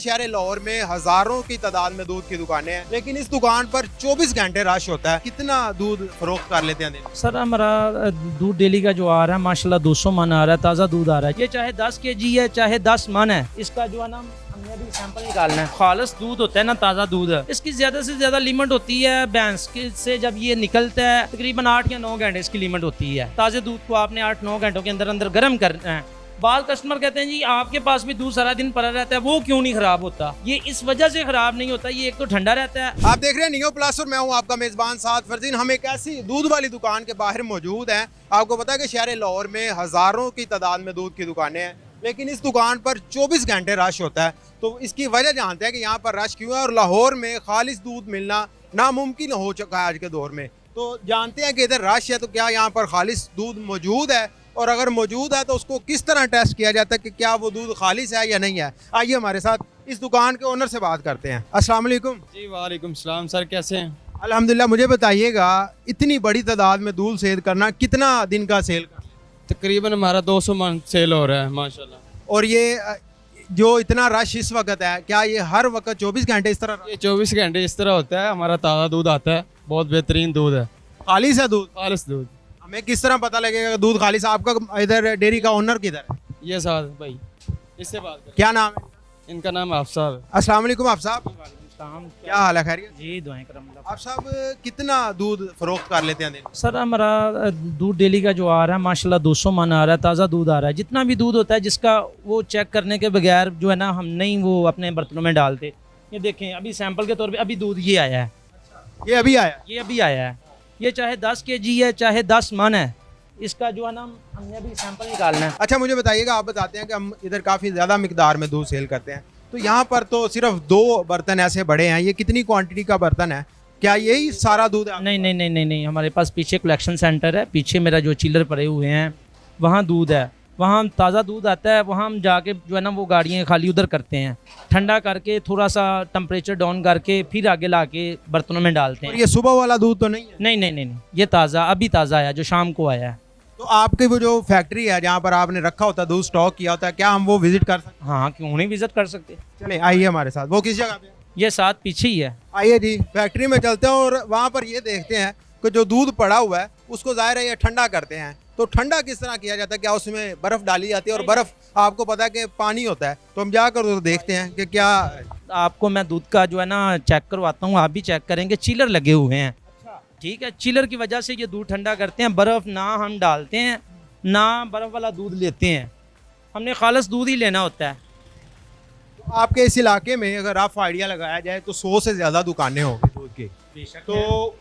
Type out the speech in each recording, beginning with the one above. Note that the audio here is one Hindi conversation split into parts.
शहर लाहौर में हजारों की तादाद में दूध की दुकानें हैं, लेकिन इस दुकान पर 24 घंटे रश होता है। कितना दूध फरोख्त कर लेते हैं दिन में? सर हमारा दूध डेली का जो आ रहा है माशाल्लाह 200 मन आ रहा है, ताज़ा दूध आ रहा है। ये चाहे 10 kg है चाहे 10 मन है, इसका जो है ना हमने अभी सैंपल निकालना है। खालिस दूध होता है ना, ताज़ा दूध है। इसकी ज़्यादा से ज़्यादा लिमिट होती है भैंस से जब ये निकलता है तकरीबन 8 या 9 घंटे इसकी लिमिट होती है। ताज़े दूध को आपने 8-9 घंटों के अंदर अंदर गर्म करना है। बाद कस्टमर कहते हैं जी आपके पास भी दूध सारा दिन पड़ा रहता है, वो क्यों नहीं खराब होता? ये इस वजह से खराब नहीं होता, ये एक तो ठंडा रहता है। आप देख रहे हैं नियो प्लस और मैं हूं आपका मेजबान साद फरजीन। हम एक ऐसी दूध वाली दुकान के बाहर मौजूद हैं। आपको पता है कि शहर लाहौर में हजारों की तादाद में दूध की दुकानें हैं, लेकिन इस दुकान पर 24 घंटे रश होता है। तो इसकी वजह जानते हैं कि यहाँ पर रश क्यों है और लाहौर में खालिस दूध मिलना नामुमकिन हो चुका है आज के दौर में। तो जानते हैं कि इधर रश है तो क्या यहाँ पर खालिस दूध मौजूद है, और अगर मौजूद है तो उसको किस तरह टेस्ट किया जाता है कि क्या वो दूध खालिस है या नहीं है। आइए हमारे साथ इस दुकान के ओनर से बात करते हैं। अस्सलाम वालेकुम। जी वालेकुम सलाम सर, कैसे हैं? अल्हम्दुलिल्लाह। मुझे बताइएगा इतनी बड़ी तादाद में दूध सेल करना कितना दिन का सेल करना? तकरीबन हमारा 200 मन सेल हो रहा है माशाल्लाह। और ये जो इतना रश इस वक्त है, क्या ये हर वक्त 24 घंटे इस तरह ये 24 घंटे इस तरह होता है। हमारा ताज़ा दूध आता है, बहुत बेहतरीन दूध है, खालिस है दूध? खालिस दूध। हमें किस तरह पता लगेगा कि दूध खालिस? आपका इधर डेयरी का ओनर किधर है? ये साथ भाई, इससे बात करें। क्या नाम है? इनका नाम अफसार है। अस्सलाम वालेकुम। आप साहब क्या हाल है? खैरियत? जी दुआएं करम। आप साहब कितना दूध फरोख्त कर लेते हैं दिन में? सर हमारा दूध डेली का जो आ रहा है माशाल्लाह 200 मन आ रहा है, ताज़ा दूध आ रहा है। जितना भी दूध होता है जिसका वो चेक करने के बगैर जो है ना हम नहीं वो अपने बर्तनों में डालते। ये देखें अभी सैंपल के तौर पे अभी दूध ये आया है, ये अभी आया? ये अभी आया है। ये चाहे 10 kg है चाहे 10 मन है, इसका जो है ना हमने अभी सैंपल निकालना है। अच्छा मुझे बताइएगा, आप बताते हैं कि हम इधर काफ़ी ज़्यादा मिकदार में दूध सेल करते हैं, तो यहाँ पर तो सिर्फ 2 बर्तन ऐसे बड़े हैं। ये कितनी क्वांटिटी का बर्तन है? क्या यही सारा दूध है? नहीं नहीं नहीं नहीं नहीं, हमारे पास पीछे कलेक्शन सेंटर है, पीछे मेरा जो चिल्लर पड़े हुए हैं वहाँ दूध है, वहाँ ताज़ा दूध आता है। वहाँ हम जाके जो है ना वो गाड़ियाँ खाली उधर करते हैं, ठंडा करके थोड़ा सा टेम्परेचर डाउन करके फिर आगे ला के बर्तनों में डालते और हैं। ये सुबह वाला दूध तो नहीं है? नहीं नहीं नहीं नहीं, ये ताज़ा अभी ताज़ा आया जो शाम को आया है। तो आपकी वो जो फैक्ट्री है जहाँ पर आपने रखा होता है दूध, स्टॉक किया होता है, क्या हम वो विजिट कर सकते हाँ क्यों नहीं विजिट कर सकते? चलें आइए हमारे साथ। वो किस जगह पे है? ये साथ पीछे ही है। आइए जी, फैक्ट्री में चलते हैं और वहाँ पर ये देखते हैं कि जो दूध पड़ा हुआ है उसको ज़ाहिर है ये ठंडा करते हैं। तो ठंडा किस तरह किया जाता है? क्या उसमें बर्फ़ डाली जाती है? और बर्फ़ आपको पता है कि पानी होता है, तो हम जाकर तो देखते हैं कि क्या। आपको मैं दूध का जो है ना चेक करवाता हूँ, आप भी चेक करेंगे। चिलर लगे हुए हैं, ठीक है। चिलर की वजह से ये दूध ठंडा करते हैं। बर्फ़ ना हम डालते हैं ना बर्फ़ वाला दूध लेते हैं, हमने खालिस दूध ही लेना होता है। तो आपके इस इलाके में अगर आप आइडिया लगाया जाए तो 100 से ज़्यादा दुकानें होंगी दूध की, तो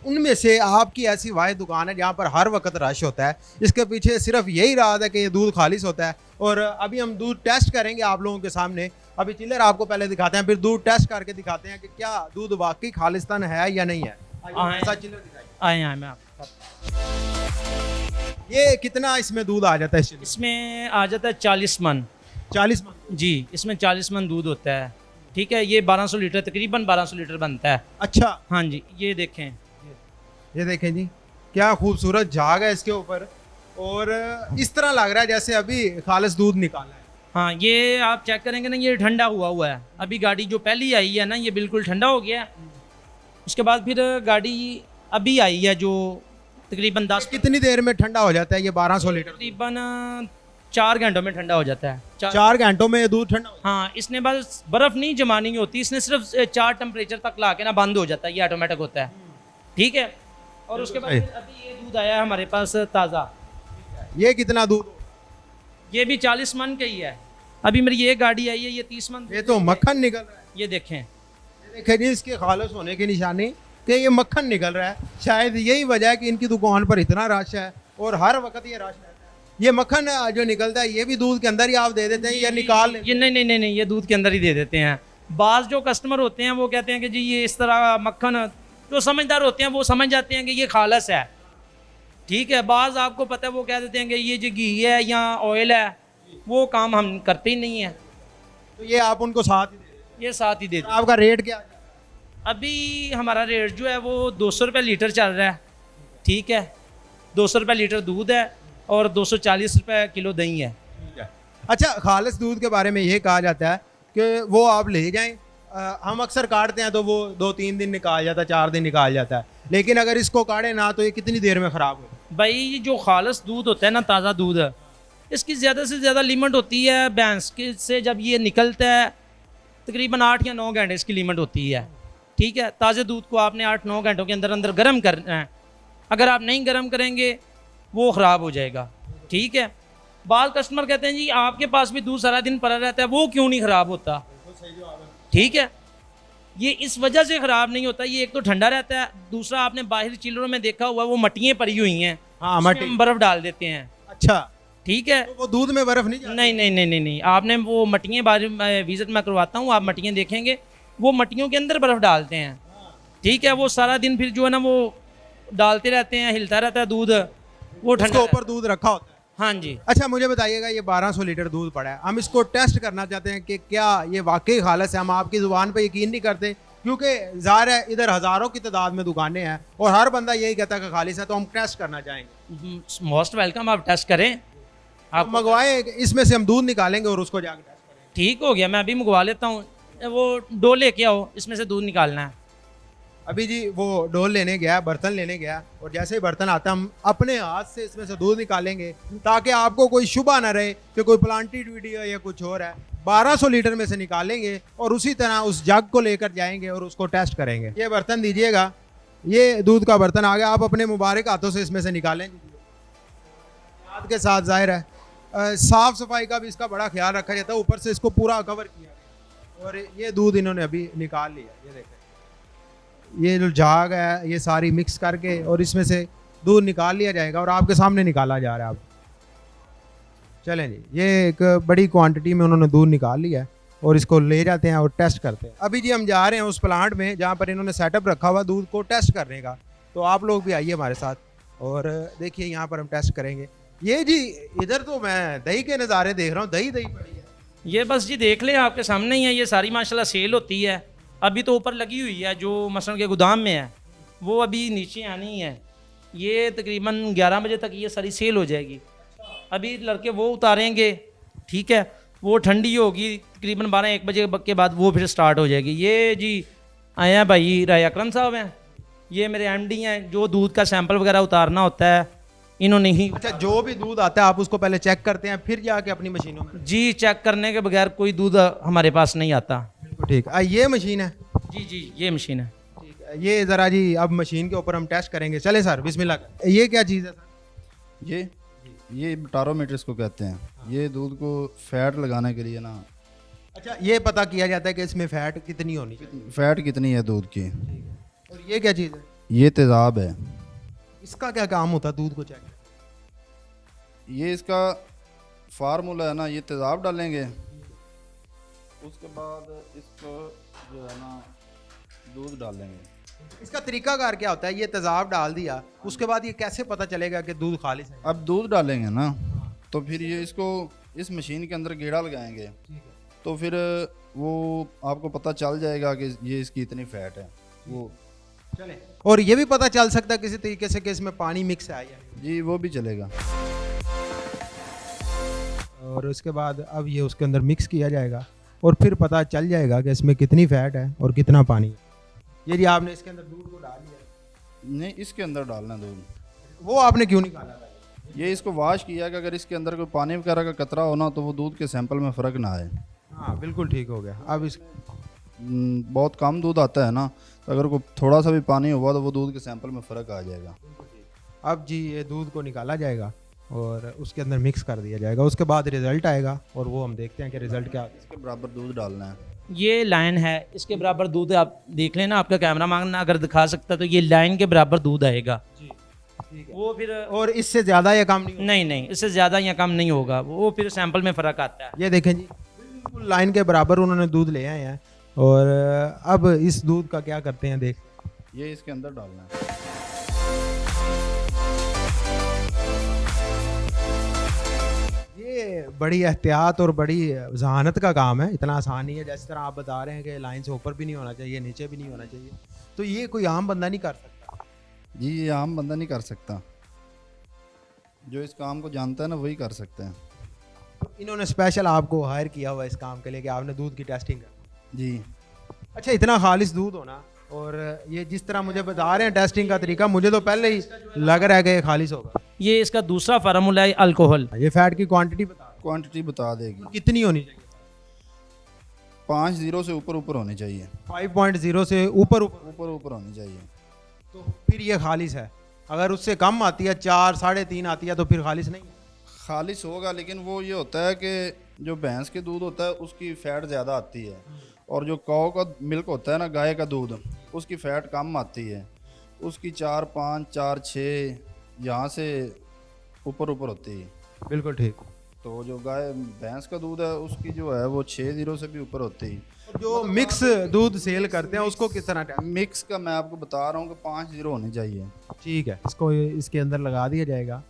उनमें से आपकी ऐसी वाहिद दुकान है जहाँ पर हर वक्त रश होता है। इसके पीछे सिर्फ यही राज है कि ये दूध खालिस होता है। और अभी हम दूध टेस्ट करेंगे आप लोगों के सामने। अभी चिल्लर आपको पहले दिखाते हैं, फिर दूध टेस्ट करके दिखाते हैं कि क्या दूध वाकई खालिस्तान है या नहीं है। चिल्लर दिखाइए। आए मैं आपको ये कितना इसमें दूध आ जाता है? इसमें आ जाता है 40 मन। 40 मन? जी इसमें 40 मन दूध होता है, ठीक है। ये 1200 लीटर तकरीबन 1200 लीटर बनता है। अच्छा हाँ जी, ये देखें, ये देखें जी, क्या खूबसूरत झाग है इसके ऊपर, और इस तरह लग रहा है जैसे अभी खालिस दूध निकाला है। हाँ ये आप चेक करेंगे ना, ये ठंडा हुआ है। अभी गाड़ी जो पहली आई है ना ये बिल्कुल ठंडा हो गया है। उसके बाद फिर गाड़ी अभी आई है जो तकरीबन 10। कितनी देर में ठंडा हो जाता है ये 1200 लीटर? तकरीबन 4 घंटों में ठंडा हो जाता है। 4 घंटों में ये दूध ठंडा? हाँ, इसने बस बर्फ़ नहीं जमानी होती, इसने सिर्फ 4 टेम्परेचर तक ला के ना बंद हो जाता है, ये ऑटोमेटिक होता है, ठीक है। और उसके बाद अभी ये दूध आया है हमारे पास ताज़ा। ये कितना दूध? ये भी 40 मन का ही है। अभी मेरी ये गाड़ी आई है, ये 30 मन। ये तो मक्खन निकल रहा है। ये देखें, ये देखें जी, इसके खालिस होने की निशानी कि ये मक्खन निकल रहा है। शायद यही वजह है कि इनकी दुकान पर इतना रश है और हर वक्त ये रश रहता है। ये मक्खन जो निकलता है ये भी दूध के अंदर ही आप दे देते हैं या निकाल? ये नहीं नहीं नहीं नहीं, ये दूध के अंदर ही दे देते हैं। बाज़ जो कस्टमर होते हैं वो कहते हैं कि जी ये इस तरह मक्खन, जो समझदार होते हैं वो समझ जाते हैं कि ये खालिस है, ठीक है। बाज़ आपको पता है वो कह देते हैं कि ये जो घी है या ऑयल है, वो काम हम करते ही नहीं है। तो ये आप उनको साथ ही दे देते हैं? ये साथ ही दे देते हैं। आपका रेट क्या है? अभी हमारा रेट जो है वो 200 रुपये लीटर चल रहा है, ठीक है। 200 रुपये लीटर दूध है और 240 रुपये किलो दही है। अच्छा, खालिस दूध के बारे में ये कहा जाता है कि वो आप ले जाएं। हम अक्सर काटते हैं तो वो 2-3 दिन निकाल जाता है, 4 दिन निकाल जाता है, लेकिन अगर इसको काटें ना तो ये कितनी देर में ख़राब हो। भाई ये जो खालस दूध होता है ना, ताज़ा दूध, इसकी ज़्यादा से ज़्यादा लिमिट होती है भैंस के से जब ये निकलता है तकरीबन 8 या 9 घंटे इसकी लिमिट होती है। ठीक है, ताज़े दूध को आपने 8-9 घंटों के अंदर अंदर गर्म करना है। अगर आप नहीं गर्म करेंगे वो ख़राब हो जाएगा। ठीक है, बाल कस्टमर कहते हैं जी आपके पास भी दूध सारा दिन पड़ा रहता है, वो क्यों नहीं ख़राब होता? ठीक है, ये इस वजह से ख़राब नहीं होता। ये एक तो ठंडा रहता है, दूसरा आपने बाहर चिलरों में देखा हुआ वो मटियाँ पड़ी हुई हैं, हाँ, उसमें मट्टी। हम बर्फ़ डाल देते हैं। अच्छा, ठीक है, तो वो दूध में बर्फ़ नहीं जाती? नहीं नहीं नहीं नहीं नहीं, आपने वो मटियाँ बाहर विजिट में करवाता हूँ, आप मटियाँ देखेंगे, वो मटियों के अंदर बर्फ़ डालते हैं। ठीक है, वो सारा दिन फिर जो है ना वो डालते रहते हैं, हिलता रहता है दूध, वो उसके ठंडा ऊपर दूध रखा होता है। हाँ जी। अच्छा, मुझे बताइएगा, ये 1200 लीटर दूध पड़ा है, हम इसको टेस्ट करना चाहते हैं कि क्या ये वाकई खालस है। हम आपकी ज़ुबान पे यकीन नहीं करते, क्योंकि ज़ाहिर है इधर हज़ारों की तादाद में दुकानें हैं और हर बंदा यही कहता है कि खालिस है, तो हम टेस्ट करना चाहेंगे। मोस्ट वेलकम, आप टेस्ट करें। आप मंगवाए, इसमें से हम दूध निकालेंगे और उसको जाकर टेस्ट करेंगे। ठीक हो गया, मैं अभी मंगवा लेता हूँ। वो डो लेके आओ, इसमें से दूध निकालना है। अभी जी वो डोल लेने गया, बर्तन लेने गया, और जैसे ही बर्तन आता हम अपने हाथ से इसमें से दूध निकालेंगे ताकि आपको कोई शुबा ना रहे कि कोई प्लांटेड वीडियो या कुछ और है। 1200 लीटर में से निकालेंगे और उसी तरह उस जग को लेकर जाएंगे और उसको टेस्ट करेंगे। ये बर्तन दीजिएगा, ये दूध का बर्तन आ गया, आप अपने मुबारक हाथों से इसमें से निकालें हाथ के साथ। जाहिर है साफ़ सफाई का भी इसका बड़ा ख्याल रखा जाता है, ऊपर से इसको पूरा कवर किया गया। और ये दूध इन्होंने अभी निकाल लिया, ये देखें, ये जो झाग है ये सारी मिक्स करके और इसमें से दूध निकाल लिया जाएगा और आपके सामने निकाला जा रहा है। आप चलें जी, ये एक बड़ी क्वांटिटी में उन्होंने दूध निकाल लिया है और इसको ले जाते हैं और टेस्ट करते हैं। अभी जी हम जा रहे हैं उस प्लांट में जहाँ पर इन्होंने सेटअप रखा हुआ दूध को टेस्ट करने का, तो आप लोग भी आइए हमारे साथ और देखिए यहाँ पर हम टेस्ट करेंगे। ये जी इधर तो मैं दही के नज़ारे देख रहा हूँ, दही दही पड़ी है। ये बस जी देख लें, आपके सामने ही है, ये सारी माशाल्लाह सेल होती है। अभी तो ऊपर लगी हुई है, जो मसलन के गोदाम में है वो अभी नीचे आनी है। ये तकरीबन 11 बजे तक ये सारी सेल हो जाएगी। अभी लड़के वो उतारेंगे, ठीक है, वो ठंडी होगी, तकरीबन 12-1 बजे के बाद वो फिर स्टार्ट हो जाएगी। ये जी आए हैं भाई राय अकरम साहब हैं, ये मेरे एमडी हैं, जो दूध का सैंपल वगैरह उतारना होता है इन्होंने ही। अच्छा, जो भी दूध आता है आप उसको पहले चेक करते हैं फिर जाके अपनी मशीनों में? जी, चेक करने के बगैर कोई दूध हमारे पास नहीं आता। ठीक है, ये मशीन है। जी जी, ये मशीन है। ठीक है, ये ज़रा जी अब मशीन के ऊपर हम टेस्ट करेंगे। चले सर, बिस्मिल्लाह। ये क्या चीज़ है सर? ये बटारोमीटर इसको कहते हैं। ये दूध को फैट लगाने के लिए ना। अच्छा, ये पता किया जाता है कि इसमें फ़ैट कितनी होनी चाहिए, फैट कितनी है दूध की। और ये क्या चीज़ है? ये तेज़ाब है। इसका क्या काम होता है दूध को चेक? ये इसका फार्मूला है ना, ये तेज़ाब डालेंगे, उसके बाद इसको जो है ना दूध डालेंगे। इसका तरीकाकार क्या होता है? ये तेज़ाब डाल दिया, उसके बाद ये कैसे पता चलेगा कि दूध खालिस है? अब दूध डालेंगे ना तो फिर ये इसको इस मशीन के अंदर गेड़ा लगाएंगे, तो फिर वो आपको पता चल जाएगा कि ये इसकी इतनी फ़ैट है। वो चले, और ये भी पता चल सकता है किसी तरीके से कि इसमें पानी मिक्स है या नहीं? जी, वो भी चलेगा। और उसके बाद अब ये उसके अंदर मिक्स किया जाएगा और फिर पता चल जाएगा कि इसमें कितनी फ़ैट है और कितना पानी है। ये जी आपने इसके अंदर दूध को डाल दिया? नहीं, इसके अंदर डालना दूध। वो आपने क्यों निकाला था? ये इसको वॉश किया कि अगर इसके अंदर कोई पानी वगैरह का कतरा हो ना तो वो दूध के सैंपल में फ़र्क ना आए। हाँ बिल्कुल ठीक हो गया। अब इस बहुत कम दूध आता है ना, तो अगर कोई थोड़ा सा भी पानी हुआ तो वो दूध के सैंपल में फ़र्क आ जाएगा। अब जी ये दूध को निकाला जाएगा और उसके अंदर मिक्स कर दिया जाएगा, उसके बाद रिज़ल्ट आएगा और वो हम देखते हैं कि रिज़ल्ट क्या आता है। इसके बराबर दूध डालना है। ये लाइन है, इसके बराबर दूध आप देख लेना, आपका कैमरा मांगना अगर दिखा सकता तो ये लाइन के बराबर दूध आएगा। वो फिर और इससे ज़्यादा या कम नहीं? नहीं नहीं, इससे ज़्यादा या कम नहीं होगा, वो फिर सैंपल में फ़र्क आता है। ये देखें जी, बिल्कुल लाइन के बराबर उन्होंने दूध ले आए हैं। और अब इस दूध का क्या करते हैं देख। ये इसके अंदर डालना है। ये बड़ी एहतियात और बड़ी जहानत का काम है, इतना आसान नहीं है। जिस तरह आप बता रहे हैं कि लाइन से ऊपर भी नहीं होना चाहिए, नीचे भी नहीं होना चाहिए, तो ये कोई आम बंदा नहीं कर सकता। जी, ये आम बंदा नहीं कर सकता, जो इस काम को जानता है ना वही कर सकते हैं। इन्होंने स्पेशल आपको हायर किया हुआ इस काम के लिए कि आपने दूध की टेस्टिंग कर। जी। अच्छा, इतना खालिश दूध होना, और ये जिस तरह मुझे बता रहे हैं टेस्टिंग का तरीका, मुझे तो पहले ही लग रहा है कि ये खालिश होगा। ये इसका दूसरा फार्मूला है अल्कोहल। ये फैट की क्वांटिटी बता रहे क्वांटिटी बता देगी। हैं। कितनी होनी चाहिए? 5-0 से ऊपर ऊपर होनी चाहिए। 5.0 से ऊपर ऊपर ऊपर ऊपर होनी चाहिए। तो फिर ये खालिश है। अगर उससे कम आती है, 4, 3.5 आती है, तो फिर खालिश नहीं है। खालिश होगा, लेकिन वो ये होता है कि जो भैंस के दूध होता है उसकी फ़ैट ज़्यादा आती है, और जो काऊ का मिल्क होता है ना, गाय का दूध, उसकी फ़ैट कम आती है। उसकी 4-5, 4-6 यहाँ से ऊपर ऊपर होती है। बिल्कुल ठीक। तो जो गाय भैंस का दूध है उसकी जो है वो 6-0 से भी ऊपर होती है। जो मिक्स दूध सेल करते हैं उसको किस तरह टेस्ट? मिक्स का मैं आपको बता रहा हूँ कि 5-0 होनी चाहिए। ठीक है, इसको इसके अंदर लगा दिया जाएगा।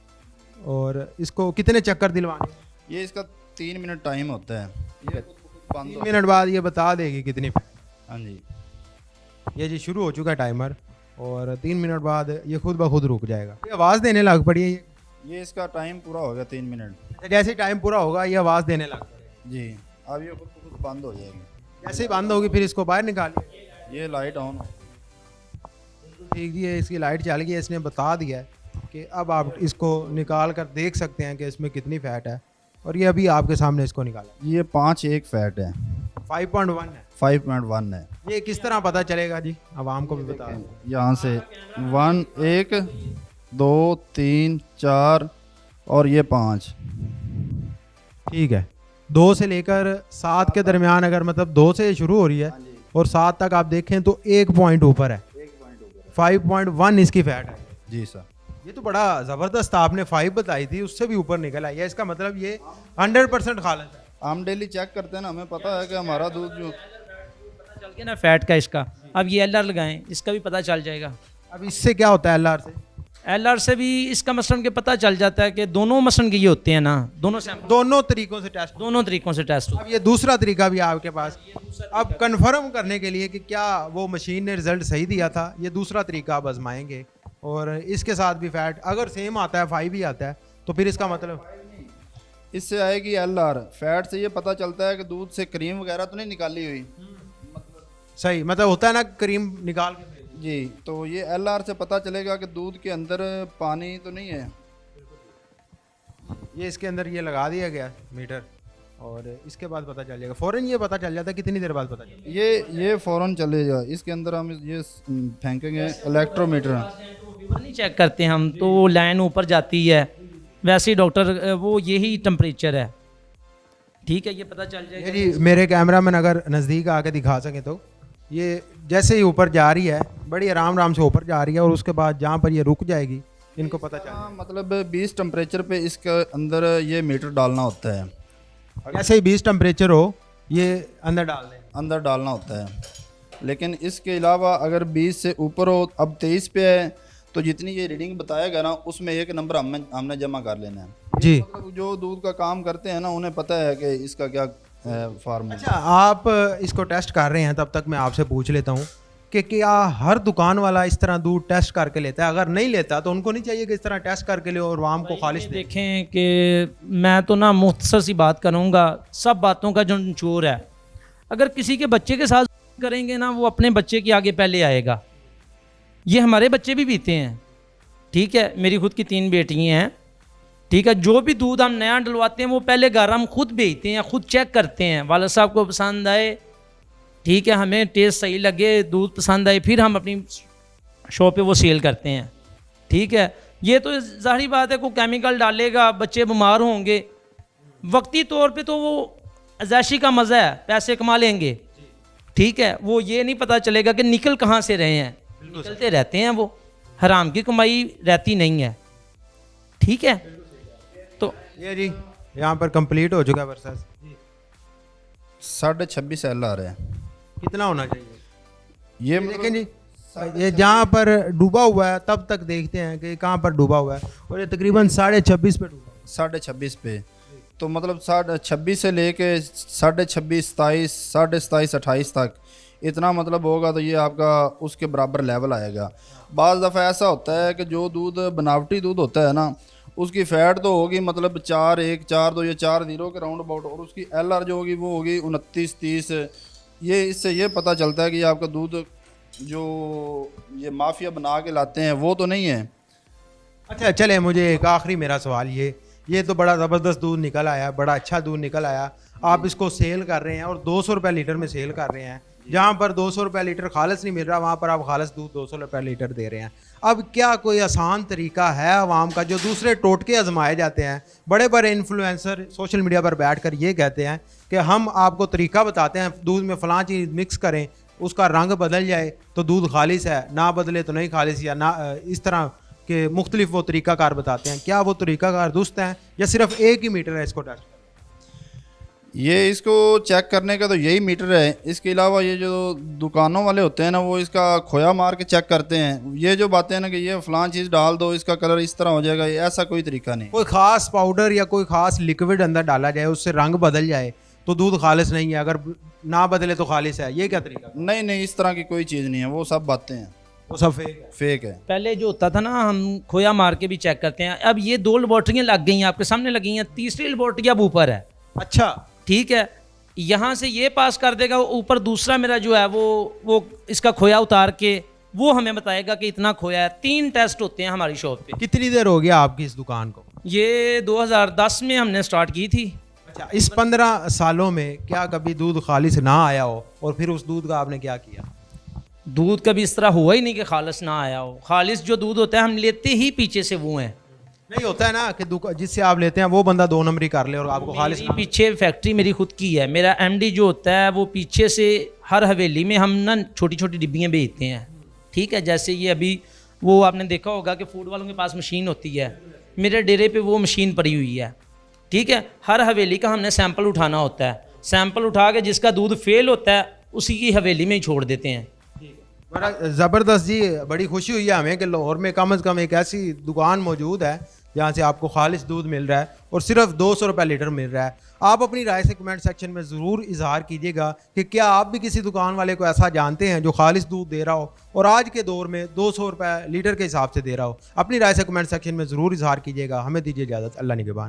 और इसको कितने चक्कर दिलवाने? ये इसका 3 मिनट टाइम होता है। ये बंद 3 मिनट बाद ये बता देगी कितनी। हाँ जी। ये जी शुरू हो चुका है टाइमर, और 3 मिनट बाद ये खुद ब खुद रुक जाएगा। ये आवाज़ देने लग पड़ी है। ये इसका टाइम पूरा हो गया 3 मिनट। जैसे ही टाइम पूरा होगा ये आवाज़ देने लग पड़ेगी। जी। अब ये खुद ब खुद बंद हो जाएगी। जैसे ही बंद होगी फिर इसको बाहर निकालिए। ये लाइट ऑन। ठीक जी, इसकी लाइट चल गई है। इसने बता दिया है कि अब आप इसको निकाल कर देख सकते हैं कि इसमें कितनी फ़ैट है, और ये अभी आपके सामने इसको निकाला। ये 5-1 फैट है। 5.1 है। 5.1 है। ये किस तरह पता चलेगा जी? आवाम को भी बता दें। यहाँ से 1 2 3 4 और ये 5। ठीक है, 2 से लेकर 7 के दरमियान, अगर मतलब 2 से शुरू हो रही है और 7 तक आप देखें तो 1 पॉइंट ऊपर है। 5.1 इसकी फैट है। जी सर। ये तो बड़ा ज़बरदस्त आपने 5 बताई थी, उससे भी ऊपर निकल आई है। इसका मतलब ये 100% खालिश है। हम डेली चेक करते हैं ना, हमें पता है कि हमारा दूध जो पता चल गया ना फैट का इसका। अब ये LR लगाएं, इसका भी पता चल जाएगा। अब इससे क्या होता है LR से? LR से भी इसका मसलन के पता चल जाता है कि दोनों मसलन के ये होते हैं ना, दोनों सैंपल दोनों तरीकों से टेस्ट। दोनों तरीकों से टेस्ट होता अब ये दूसरा तरीका भी आपके पास, अब कंफर्म करने के लिए कि क्या वो मशीन ने रिजल्ट सही दिया था, ये दूसरा तरीका आप आजमाएंगे। और इसके साथ भी फैट अगर सेम आता है, 5 ही आता है, तो फिर इसका मतलब इससे आएगी LR। फैट से ये पता चलता है कि दूध से क्रीम वगैरह तो नहीं निकाली हुई। सही, मतलब होता है ना क्रीम निकाल के। जी। तो ये LR से पता चलेगा कि दूध के अंदर पानी तो नहीं है। ये इसके अंदर ये लगा दिया गया मीटर, और इसके बाद पता चल जाएगा फ़ौरन। ये पता चल जाता है कितनी देर बाद पता चल जाएगा? ये फ़ौरन चलेगा। इसके अंदर हम ये फेंकेंगे इलेक्ट्रोमीटर। नहीं चेक करते हम तो वो लाइन ऊपर जाती है, वैसे ही डॉक्टर वो यही टेम्परेचर है। ठीक है, ये पता चल ये जाएगा। जी मेरे कैमरामैन अगर नज़दीक आके दिखा सकें तो ये जैसे ही ऊपर जा रही है, बड़ी आराम आराम से ऊपर जा रही है, और उसके बाद जहाँ पर ये रुक जाएगी इनको पता चल हाँ, मतलब 20 टेम्परेचर पे इसके अंदर ये मीटर डालना होता है। जैसे ही 20 टेम्परेचर हो ये अंदर डाल दें। अंदर डालना होता है। लेकिन इसके अलावा अगर 20 से ऊपर हो, अब 23 पे है, तो जितनी ये रीडिंग बताएगा ना उसमें एक नंबर हमने जमा कर लेना है। जी। मतलब जो दूध का काम करते हैं ना उन्हें पता है कि इसका क्या फार्मूला। अच्छा, आप इसको टेस्ट कर रहे हैं, तब तक मैं आपसे पूछ लेता हूँ कि क्या हर दुकान वाला इस तरह दूध टेस्ट करके लेता है? अगर नहीं लेता तो उनको नहीं चाहिए कि इस तरह टेस्ट करके ले और आवाम को खालिश दे? देखें कि मैं तो ना मुख्तसर सी बात करूँगा, सब बातों का जो निचोड़ है, अगर किसी के बच्चे के साथ करेंगे ना, वो अपने बच्चे के आगे पहले आएगा। ये हमारे बच्चे भी पीते हैं। ठीक है, मेरी खुद की 3 बेटियाँ हैं। ठीक है, जो भी दूध हम नया डलवाते हैं वो पहले घर हम खुद बेचते हैं, खुद चेक करते हैं, वाला साहब को पसंद आए, ठीक है, हमें टेस्ट सही लगे, दूध पसंद आए, फिर हम अपनी शॉप पे वो सेल करते हैं। ठीक है, ये तो ज़ाहिर बात है, कोई केमिकल डालेगा, बच्चे बीमार होंगे, वक्ती तौर पे तो वो अजायशी का मज़ा है, पैसे कमा लेंगे। ठीक है, वो ये नहीं पता चलेगा कि निकल कहाँ से रहे हैं। निकलते रहते हैं, वो हराम की कमाई रहती नहीं है। ठीक है, तो ये जी यहाँ पर कंप्लीट हो चुका है वर्सेस 26.5 LR है। कितना होना चाहिए? ये देखें जी, ये जहाँ पर डूबा हुआ है तब तक देखते हैं कि कहाँ पर डूबा हुआ है, और ये तकरीबन 26.5 पे डूबा है। 26.5 पे, तो मतलब 26 से लेके 26.5 27 27.5 28 तक इतना मतलब होगा, तो ये आपका उसके बराबर लेवल आएगा। बाज़ दफ़ा ऐसा होता है कि जो दूध बनावटी दूध होता है ना, उसकी फ़ैट तो होगी मतलब 4-1 4-2 या 4-0 के राउंड अबाउट, और उसकी LR जो होगी वो होगी 29-30। ये इससे ये पता चलता है कि आपका दूध जो ये माफिया बना के लाते हैं वो तो नहीं है। अच्छा चले, मुझे एक आखिरी मेरा सवाल ये तो बड़ा ज़बरदस्त दूध निकल आया, बड़ा अच्छा दूध निकल आया, आप इसको सेल कर रहे हैं और 200 रुपये लीटर में सेल कर रहे हैं। जहाँ पर 200 रुपये लीटर खालस नहीं मिल रहा, वहाँ पर आप खालस दूध 200 रुपये लीटर दे रहे हैं। अब क्या कोई आसान तरीका है आवाम का, जो दूसरे टोटके आजमाए जाते हैं, बड़े बड़े इन्फ्लुएंसर सोशल मीडिया पर बैठ कर ये कहते हैं कि हम आपको तरीका बताते हैं, दूध में फ़लाँ चीज़ मिक्स करें, उसका रंग बदल जाए तो दूध खालिस है, ना बदले तो नहीं खालिस, या ना इस तरह के मुख्तलिफ वो तरीक़ाकार बताते हैं। क्या वो तरीक़ाकार दुरुस्त हैं या सिर्फ एक ही मीटर है इसको टेस्ट? ये इसको चेक करने का तो यही मीटर है। इसके अलावा ये जो दुकानों वाले होते हैं ना, वो इसका खोया मार के चेक करते हैं। ये जो बातें हैं ना कि ये फ़लाँ चीज़ डाल दो इसका कलर इस तरह हो जाएगा, ये ऐसा कोई तरीका नहीं। कोई ख़ास पाउडर या कोई ख़ास लिक्विड अंदर डाला जाए, उससे रंग बदल जाए तो दूध खालिस नहीं है, अगर ना बदले तो खालिस है, ये क्या तरीका? नहीं, इस तरह की कोई चीज़ नहीं है, वो सब बातें हैं, वो सब फेक है। पहले जो होता था ना, हम खोया मार के भी चेक करते हैं। अब ये 2 लेबॉर्ट्रियाँ लग गई हैं, आपके सामने लगी हैं, तीसरी लेबॉर्ट्री अब ऊपर है। अच्छा ठीक है, यहाँ से ये पास कर देगा, ऊपर दूसरा मेरा जो है वो इसका खोया उतार के वो हमें बताएगा कि इतना खोया है। 3 टेस्ट होते हैं हमारी शॉप पे। कितनी देर हो गया आपकी इस दुकान को? ये 2010 में हमने स्टार्ट की थी। अच्छा, इस 15 सालों में क्या कभी दूध खालिस ना आया हो, और फिर उस दूध का आपने क्या किया? दूध कभी इस तरह हुआ ही नहीं कि खालिस ना आया हो। खालिस जो दूध होता है हम लेते ही पीछे से वो हैं। नहीं होता है ना कि जिससे आप लेते हैं वो बंदा 2 नंबरी कर ले और आपको खालिस मेरी पीछे फैक्ट्री मेरी खुद की है। मेरा MD जो होता है वो पीछे से हर हवेली में हम ना छोटी छोटी डिब्बियाँ बेचते हैं। ठीक है, जैसे ये अभी वो आपने देखा होगा कि फूड वालों के पास मशीन होती है, मेरे डेरे पे वो मशीन पड़ी हुई है। ठीक है, हर हवेली का हमने सैंपल उठाना होता है। सैंपल उठा के जिसका दूध फेल होता है उसी की हवेली में ही छोड़ देते हैं। बड़ा ज़बरदस्त जी, बड़ी खुशी हुई है हमें कि लाहौर में कम से कम एक ऐसी दुकान मौजूद है जहाँ से आपको खालिस दूध मिल रहा है और सिर्फ 200 रुपये लीटर मिल रहा है। आप अपनी राय से कमेंट सेक्शन में ज़रूर इजहार कीजिएगा कि क्या आप भी किसी दुकान वाले को ऐसा जानते हैं जो खालिस दूध दे रहा हो और आज के दौर में 200 रुपये लीटर के हिसाब से दे रहा हो। अपनी राय से कमेंट सेक्शन में ज़रूर इजहार कीजिएगा। हमें दीजिए इजाज़त। अल्लाह निगहबान।